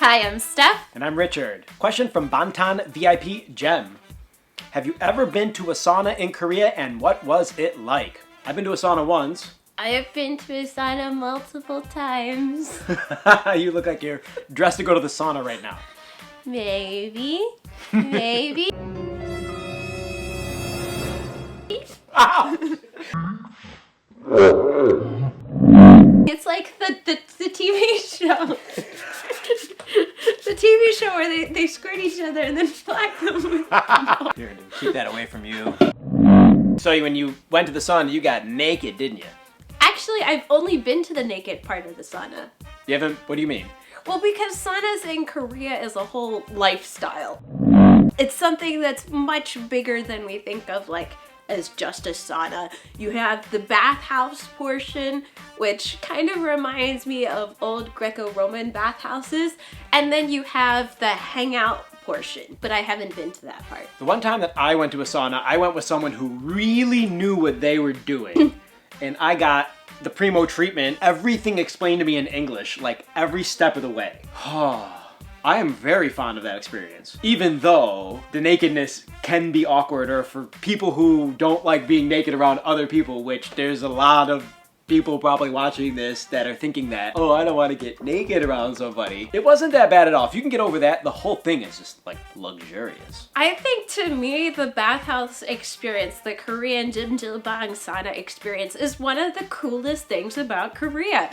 Hi, I'm Steph. And I'm Richard. Question from Bantan VIP Gem. Have you ever been to a sauna in Korea and what was it like? I've been to a sauna once. I have been to a sauna multiple times. You look like you're dressed to go to the sauna right now. Maybe. Ow! It's like the TV show. The TV show where they squirt each other and then black them with Here, dude, keep that away from you. So when you went to the sauna, you got naked, didn't you? Actually, I've only been to the naked part of the sauna. You haven't? What do you mean? Well, because saunas in Korea is a whole lifestyle. It's something that's much bigger than we think of, like, as just a sauna. You have the bathhouse portion, which kind of reminds me of old Greco-Roman bathhouses, and then you have the hangout portion, but I haven't been to that part. The one time that I went to a sauna, I went with someone who really knew what they were doing. And I got the primo treatment, everything explained to me in English, like every step of the way. I am very fond of that experience. Even though the nakedness can be awkward, or for people who don't like being naked around other people, which there's a lot of people probably watching this that are thinking that, oh, I don't want to get naked around somebody. It wasn't that bad at all. If you can get over that, the whole thing is just like luxurious. I think to me, the bathhouse experience, the Korean jjimjilbang sauna experience, is one of the coolest things about Korea.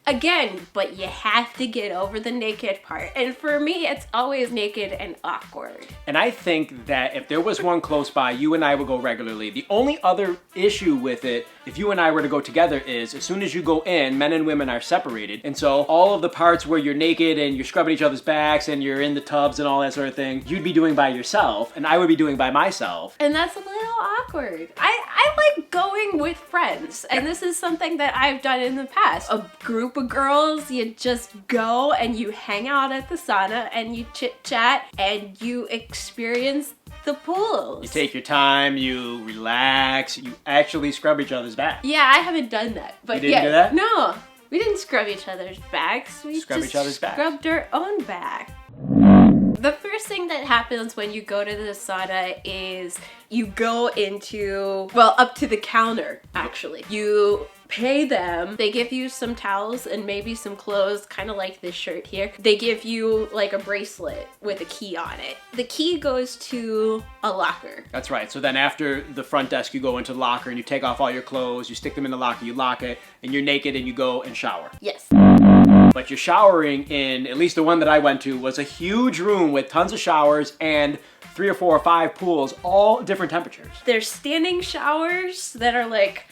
Again, but you have to get over the naked part. And for me, it's always naked and awkward. And I think that if there was one close by, you and I would go regularly. The only other issue with it, if you and I were to go together, is as soon as you go in, men and women are separated. And so all of the parts where you're naked and you're scrubbing each other's backs and you're in the tubs and all that sort of thing, you'd be doing by yourself and I would be doing by myself. And that's a little awkward. I like going with friends. And this is something that I've done in the past. A group of girls, you just go and you hang out at the sauna and you chit chat and you experience the pools. You take your time, you relax, you actually scrub each other's back. Yeah, I haven't done that. But you didn't do that? No, we didn't scrub each other's backs. We Scrub just each other's back. scrubbed our own back. The first thing that happens when you go to the sauna is you go into, well, up to the counter, actually. You pay them. They give you some towels and maybe some clothes, kind of like this shirt here. They give you like a bracelet with a key on it. The key goes to a locker. That's right. So then after the front desk, you go into the locker and you take off all your clothes, you stick them in the locker, you lock it, and you're naked and you go and shower. Yes. But you're showering in, at least the one that I went to, was a huge room with tons of showers and 3 or 4 or 5 pools, all different temperatures. There's standing showers that are like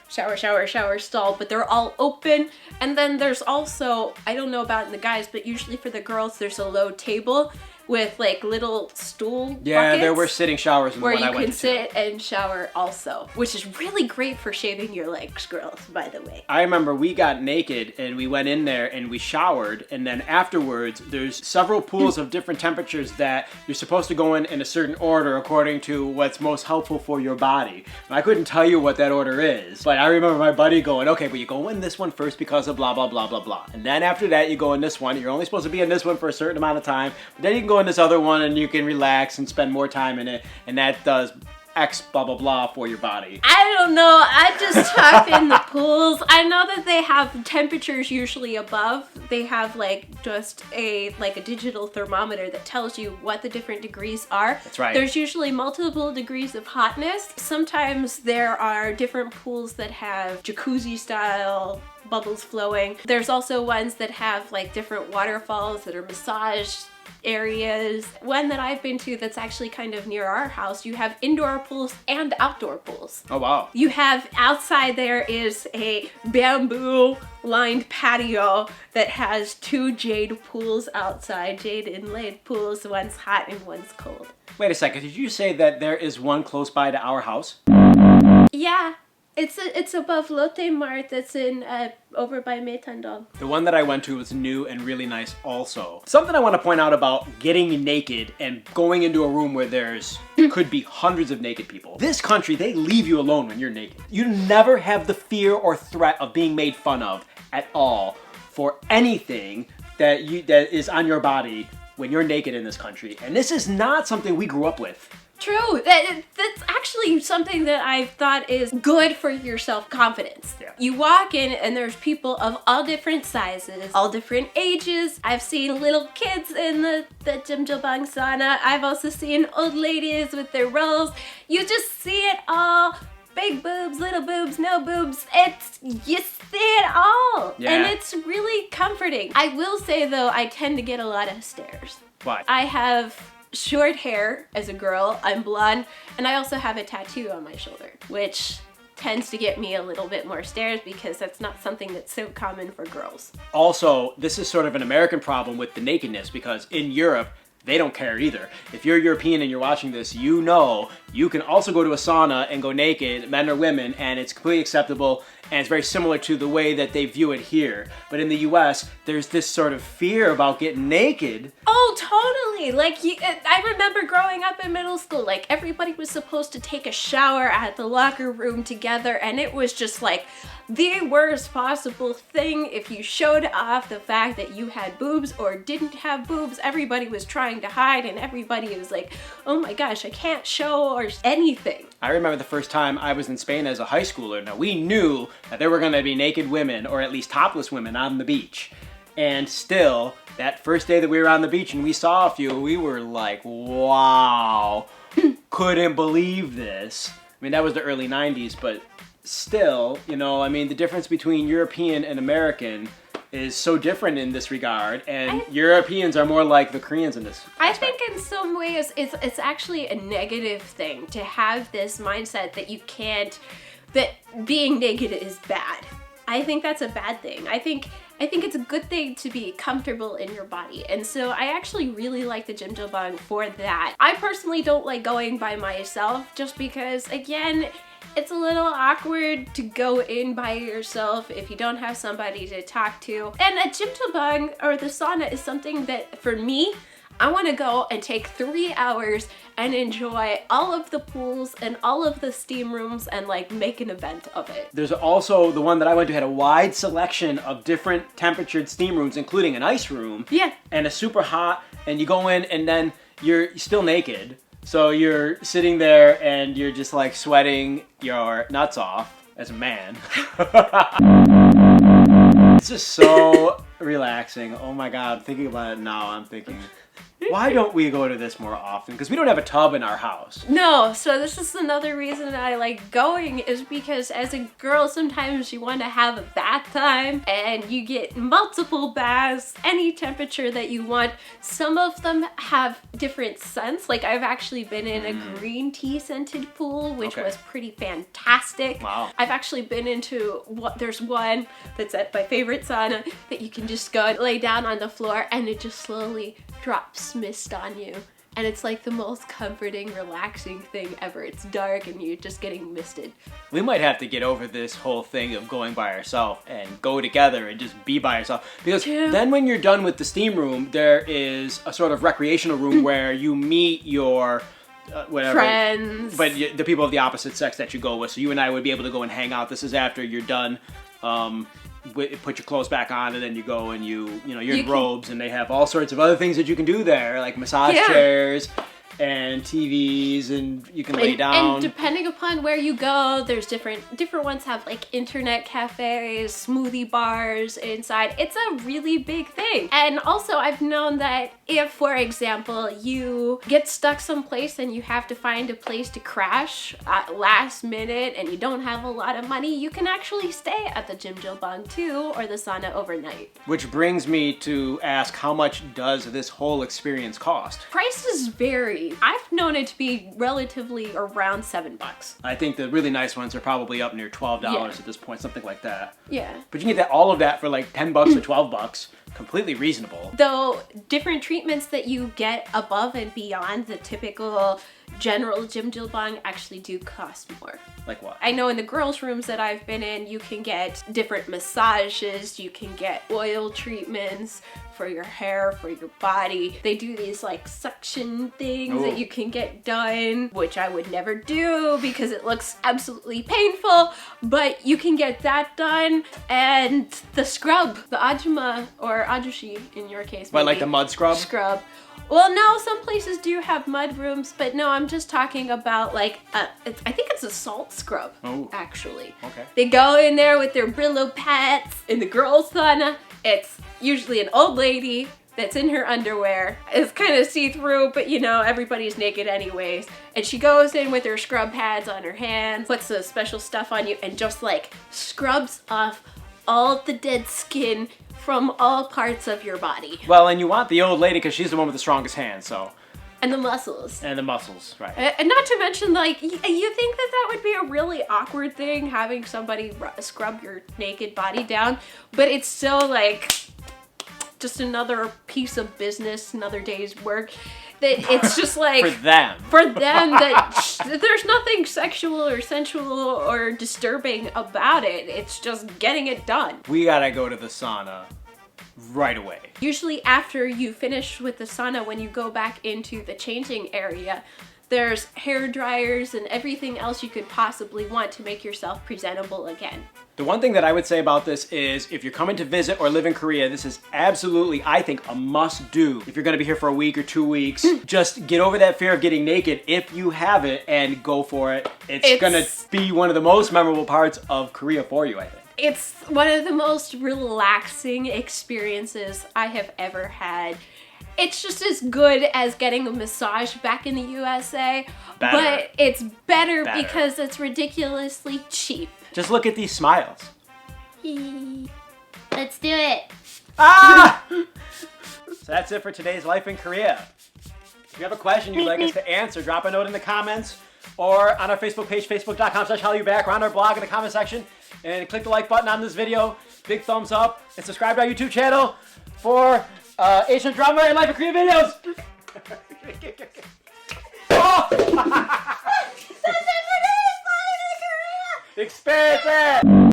shower, stall, but they're all open. And then there's also, I don't know about in the guys, but usually for the girls, there's a low table with like little stool Yeah, there buckets were sitting showers in the where one I you went can to. sit and shower also, which is really great for shaving your legs, girls, by the way. I remember we got naked and we went in there and we showered, and then afterwards there's several pools of different temperatures that you're supposed to go in a certain order according to what's most helpful for your body. And I couldn't tell you what that order is, but I remember my buddy going, okay, but you go in this one first because of blah, blah, blah, blah, blah. And then after that you go in this one. You're only supposed to be in this one for a certain amount of time, but then you can go in this other one and you can relax and spend more time in it, and that does X blah blah blah for your body. I don't know, I just talk in the pools. I know that they have temperatures usually above. They have like just a digital thermometer that tells you what the different degrees are. That's right. There's usually multiple degrees of hotness. Sometimes there are different pools that have jacuzzi style bubbles flowing. There's also ones that have like different waterfalls that are massaged areas. One that I've been to that's actually kind of near our house, you have indoor pools and outdoor pools. Oh wow. You have outside there is a bamboo lined patio that has 2 jade pools outside, jade inlaid pools. One's hot and one's cold. Wait a second, did you say that there is one close by to our house? Yeah. It's above Lotte Mart that's in over by Maetandong. The one that I went to was new and really nice also. Something I want to point out about getting naked and going into a room where there's could be hundreds of naked people. This country, they leave you alone when you're naked. You never have the fear or threat of being made fun of at all for anything that is on your body when you're naked in this country. And this is not something we grew up with. True. That's actually something that I thought is good for your self-confidence. Yeah. You walk in and there's people of all different sizes, all different ages. I've seen little kids in the jjimjilbang sauna. I've also seen old ladies with their rolls. You just see it all. Big boobs, little boobs, no boobs. You see it all. Yeah. And it's really comforting. I will say though, I tend to get a lot of stares. Why? I have short hair as a girl, I'm blonde, and I also have a tattoo on my shoulder, which tends to get me a little bit more stares because that's not something that's so common for girls. Also, this is sort of an American problem with the nakedness because in Europe, they don't care either. If you're European and you're watching this, you know you can also go to a sauna and go naked, men or women, and it's completely acceptable, and it's very similar to the way that they view it here. But in the US, there's this sort of fear about getting naked. Oh, totally. Like, I remember growing up in middle school, like, everybody was supposed to take a shower at the locker room together, and it was just like the worst possible thing. If you showed off the fact that you had boobs or didn't have boobs, everybody was trying to hide, and everybody was like, oh my gosh, I can't show or anything. I remember the first time I was in Spain as a high schooler. Now, we knew that there were going to be naked women, or at least topless women, on the beach. And still, that first day that we were on the beach and we saw a few, we were like, wow, couldn't believe this. I mean, that was the early 90s, but still, you know, I mean, the difference between European and American is so different in this regard, and Europeans are more like the Koreans in this aspect. I think in some ways it's actually a negative thing to have this mindset that you can't, that being naked is bad. I think that's a bad thing. I think it's a good thing to be comfortable in your body. And so I actually really like the jjimjilbang for that. I personally don't like going by myself just because, again, it's a little awkward to go in by yourself if you don't have somebody to talk to. And a jjimjilbang or the sauna is something that, for me, I want to go and take 3 hours and enjoy all of the pools and all of the steam rooms and like make an event of it. There's also the one that I went to had a wide selection of different temperatured steam rooms, including an ice room. Yeah. And a super hot, and you go in and then you're still naked. So you're sitting there and you're just like sweating your nuts off as a man. It's just so relaxing. Oh my God, thinking about it now, I'm thinking, why don't we go to this more often? Because we don't have a tub in our house. No, so this is another reason I like going, is because as a girl, sometimes you want to have a bath time and you get multiple baths, any temperature that you want. Some of them have different scents. Like I've actually been in a green tea scented pool, which was pretty fantastic. Wow. I've actually been into, there's one that's at my favorite sauna that you can just go and lay down on the floor and it just slowly drops mist on you, and it's like the most comforting, relaxing thing ever. It's dark and you're just getting misted. We might have to get over this whole thing of going by ourselves and go together and just be by yourself, because then when you're done with the steam room, there is a sort of recreational room where you meet your whatever friends, but the people of the opposite sex that you go with. So you and I would be able to go and hang out. This is after you're done. Put your clothes back on, and then you go and you're in robes, and they have all sorts of other things that you can do there, like massage chairs and TVs, and you can lay down. And depending upon where you go, there's different ones have like internet cafes, smoothie bars inside. It's a really big thing. And also I've known that if, for example, you get stuck someplace and you have to find a place to crash at last minute and you don't have a lot of money, you can actually stay at the jjimjilbang too, or the sauna overnight. Which brings me to ask, how much does this whole experience cost? Prices vary. I've known it to be relatively around $7. I think the really nice ones are probably up near $12 at this point, something like that. Yeah. But you can get all of that for like $10 or $12. Completely reasonable. Though different treatments that you get above and beyond the typical general jjimjilbang actually do cost more. Like what? I know in the girls' rooms that I've been in, you can get different massages, you can get oil treatments for your hair, for your body. They do these like suction things that you can get done, which I would never do because it looks absolutely painful, but you can get that done. And the scrub, the ajuma or ajushi in your case. What, like the mud scrub? Scrub. Well, no, some places do have mud rooms, but no, I'm just talking about like, I think it's a salt scrub, actually. Okay. They go in there with their Brillo pads. In the girls' sauna, it's usually an old lady that's in her underwear. It's kind of see-through, but you know, everybody's naked anyways. And she goes in with her scrub pads on her hands, puts the special stuff on you, and just like scrubs off all the dead skin from all parts of your body. Well, and you want the old lady because she's the one with the strongest hands, so. And the muscles. And the muscles, right. And not to mention, like, you think that that would be a really awkward thing, having somebody scrub your naked body down, but it's still like just another piece of business, another day's work. That it's just like for them that there's nothing sexual or sensual or disturbing about it. It's just getting it done. We gotta go to the sauna right away. Usually after you finish with the sauna, when you go back into the changing area, there's hair dryers and everything else you could possibly want to make yourself presentable again. The one thing that I would say about this is if you're coming to visit or live in Korea, this is absolutely, I think, a must-do. If you're gonna be here for a week or 2 weeks, just get over that fear of getting naked if you have it and go for it. It's gonna be one of the most memorable parts of Korea for you, I think. It's one of the most relaxing experiences I have ever had. It's just as good as getting a massage back in the USA, but it's better because it's ridiculously cheap. Just look at these smiles. Let's do it. Ah! So that's it for today's Life in Korea. If you have a question you'd like us to answer, drop a note in the comments or on our Facebook page, facebook.com/Hallyu Back, or on our blog in the comment section. And click the like button on this video, big thumbs up, and subscribe to our YouTube channel for Asian drama and Life in Korea videos. Oh! Experience it!